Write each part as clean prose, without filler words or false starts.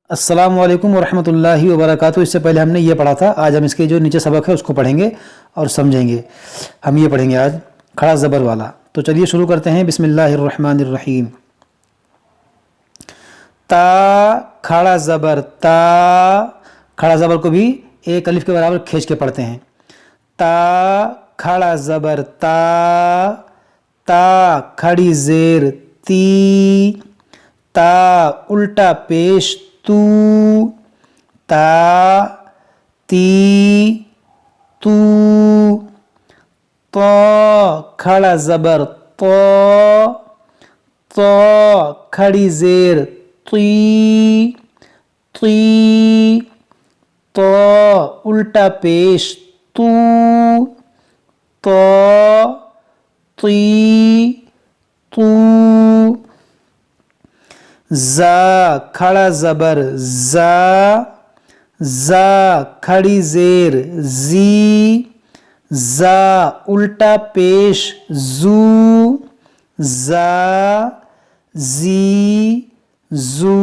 अस्सलाम वालेकुम वरहमतुल्लाहि वबरकातुहू। इससे पहले हमने ये पढ़ा था, आज हम इसके जो नीचे सबक है उसको पढ़ेंगे और समझेंगे। हम ये पढ़ेंगे आज खड़ा ज़बर वाला। तो चलिए शुरू करते हैं। बिस्मिल्लाहिर्रहमानिर्रहीम। ता खड़ा ज़बर ता, खड़ा ज़बर को भी एक अलिफ के बराबर खींच के पढ़ते हैं। ता खड़ा ज़बर ता, ता खड़ी ज़ेर ती, ता उल्टा पेश तू, ता ती तू। तो खड़ा ज़बर तो, तो खड़ी ज़ेर ती, ती तो उल्टा पेश तू, तो ती तू। ज़ा खड़ा ज़बर ज़ा, ज़ा खड़ी ज़ेर ज़ी, ज़ा उल्टा पेश ज़ू, ज़ा ज़ी ज़ू।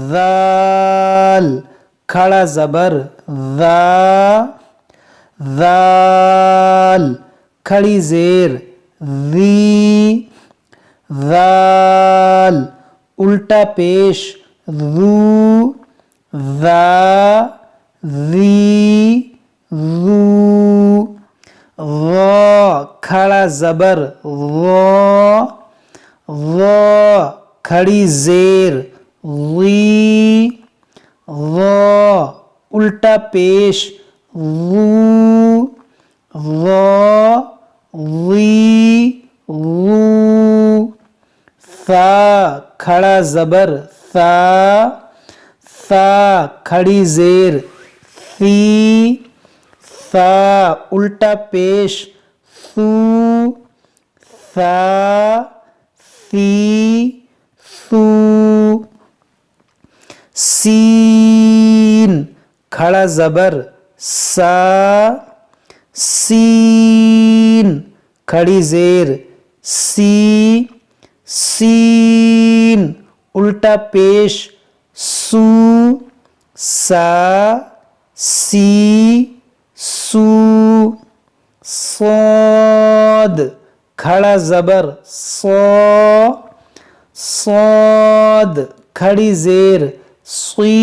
ज़ाल खड़ा ज़बर ज़ा, ज़ाल खड़ी ज़ेर ज़ी, ज़ाल उल्टा पेश ज़ू, ज़ा ज़ी ज़ू। ज़ खड़ा ज़बर ज़, ज़ खड़ी ज़ेर ज़ी, ज़ उल्टा पेश ज़ू, ज़ ज़ी ज़ू। सा खड़ा ज़बर सा, सा खड़ी ज़ेर सी, सा उल्टा पेश सू, सा सी सू। सीन खड़ा ज़बर सा, सीन खड़ी ज़ेर सी, सीन उल्टा पेश सू, सा सी सू। सौद खड़ा ज़बर सौ, सौद खड़ी ज़ेर सी,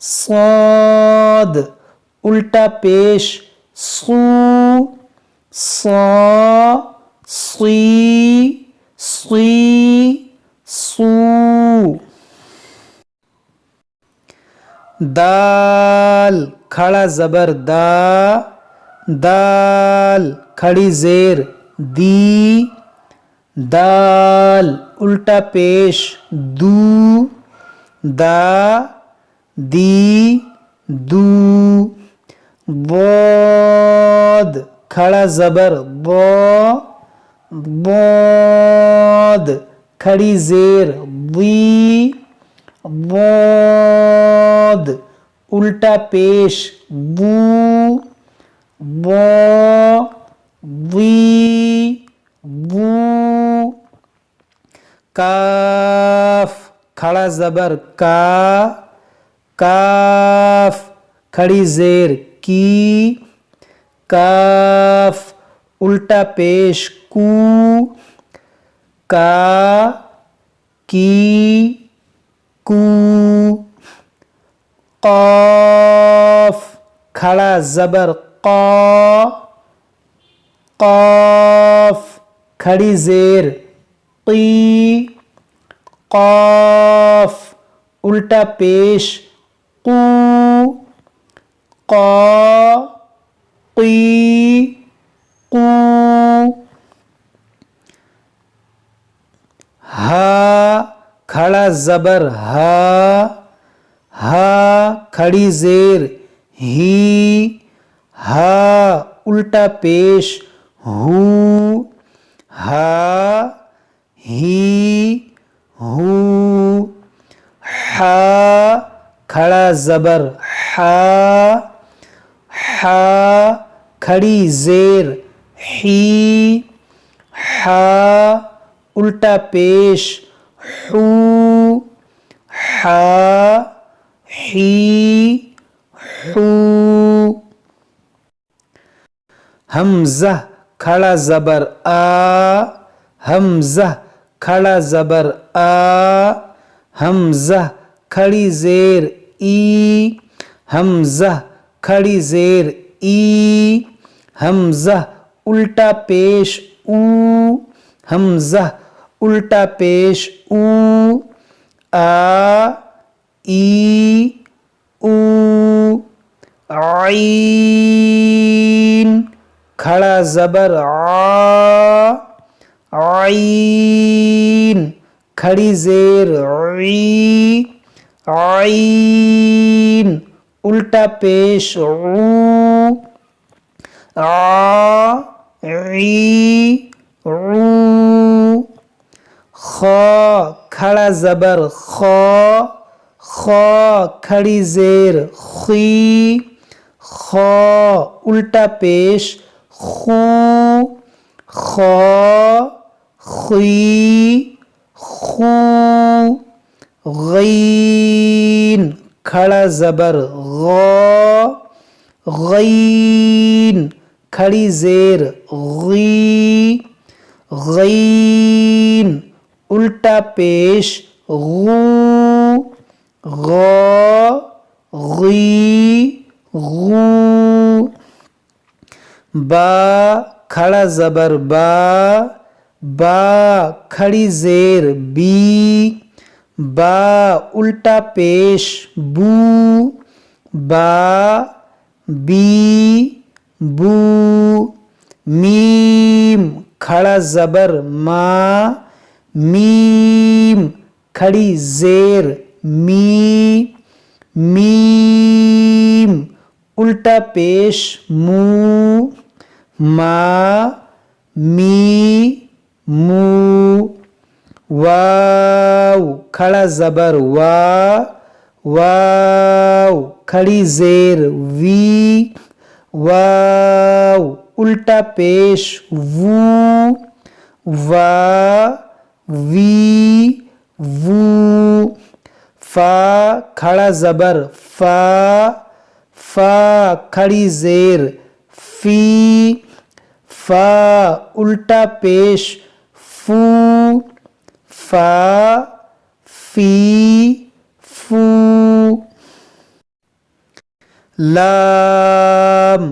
सौद उल्टा पेश सू, सौ सी सी सू। दाल खड़ा ज़बर दा, दाल खड़ी ज़ेर दी, दाल उल्टा पेश दू, दा दी दू। बोद खड़ा ज़बर बो, बोद खड़ी ज़ेर बी, बोद उल्टा पेश बू, बो बी बू। काफ खड़ा ज़बर का, काफ खड़ी ज़ेर की, काफ उल्टा पेश कू, का की कू। क़ाफ खड़ा ज़बर क़ा, क़ाफ खड़ी ज़ेर क़ी, क़ाफ उल्टा पेश क़ू, क़ा क़ी क़ू। हा खड़ा ज़बर हा, हा खड़ी ज़ेर ही, हा उल्टा पेश हू, हा ही हू। हा खड़ा ज़बर हा, हा खड़ी ज़ेर ही, हा उल्टा पेश हू, حا حی حو حمزہ کھڑا زبر آ حمزہ کھڑا زبر آ حمزہ کھڑی زیر ای حمزہ کھڑی زیر ای حمزہ الٹا پیش او حمزہ الٹا پیش او آ ای او عین کھڑا زبر آ عین کھڑی زیر عی عین الٹا پیش عو آ عی عو خا کھڑا زبر خا خا کھڑی زیر خی خا الٹا پیش خو خا خی خو غین کھڑا زبر غا غین کھڑی زیر غی غین الٹا پیش غو غا غی غو با کھڑا زبر با با کھڑی زیر بی با الٹا پیش بو با بی بو میم کھڑا زبر ما میم کھڑی زیر می میم الٹا پیش مو ما می مو واو کھڑا زبر وا واو کھڑی زیر وی واو الٹا پیش وو وا وی وو فا کھڑا زبر فا فا کھڑی زیر فی فا الٹا پیش فو فا فی فو لام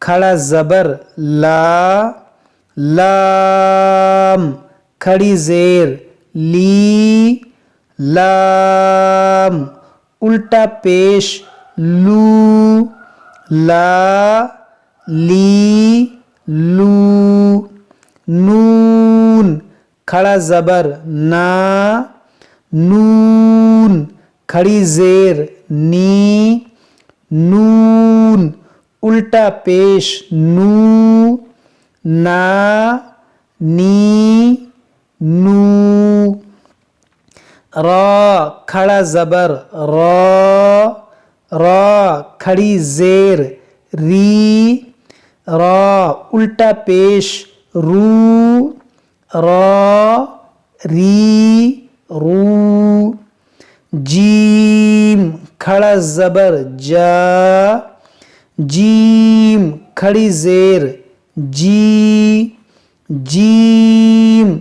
کھڑا زبر لا لام کھڑی زیر لی لام الٹا پیش لو لا لی لو نون کھڑا زبر نا نون کھڑی زیر نی نون الٹا پیش نو نا نی نو را کھڑا زبر را را کھڑی زیر ری را الٹا پیش رو را ری رو جیم کھڑا زبر جا جیم کھڑی زیر جی جیم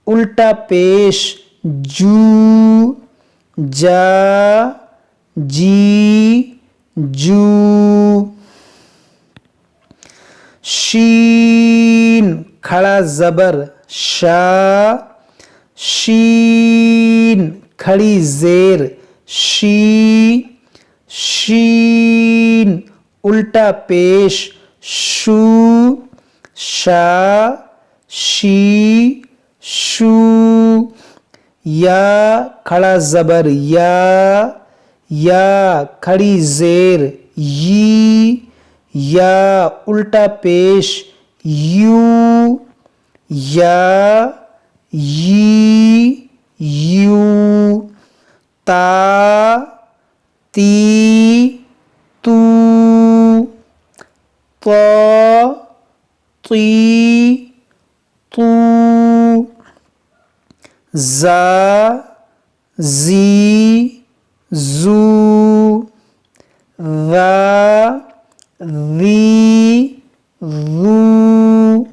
الٹا پیش جو جا جی جو شین کھڑا زبر شا شین کھڑی زیر شی شین الٹا پیش شو شا شی شو یا کھڑا زبر یا یا کھڑی زیر یی یا الٹا پیش یو یا یی یو تا تی تو طا طی تو زا زی ذا ذي ذو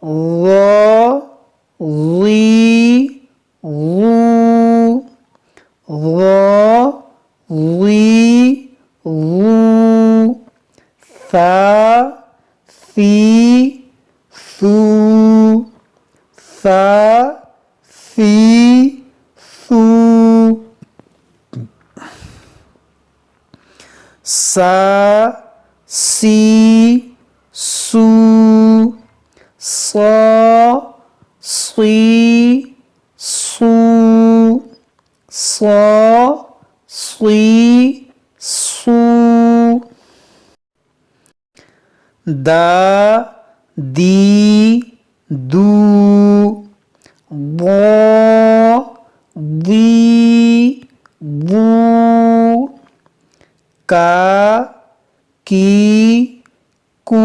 ظا ظي ظو ظا ظي ظو ثا ثي ثو ثا ثي ثو سا سي سو صا صي صو صا صي صو دا دی دو ضا ضی ضو کا کی کو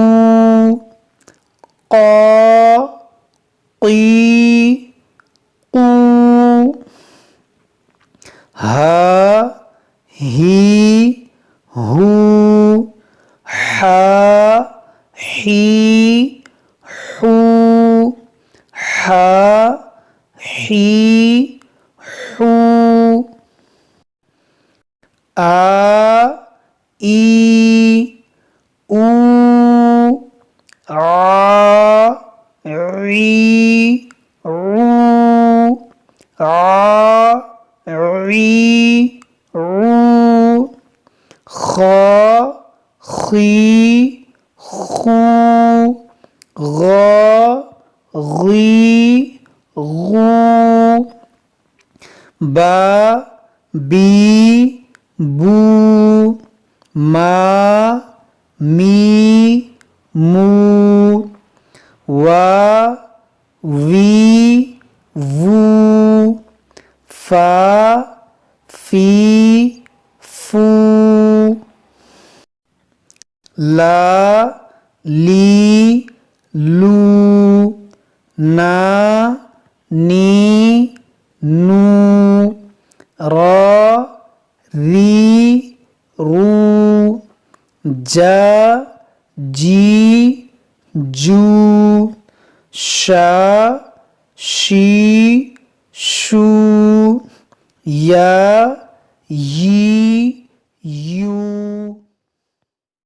قا قی قو ہا ہی ہو حا حی حو حا حی حو آ ای او ع عی عو ع عی عو خا خی خو غا غی غو با بی بو ما می مو وا وی وو فا فی فو لا لی لو نا نی نو را ری رو جا جی جو شا شی شو یا یی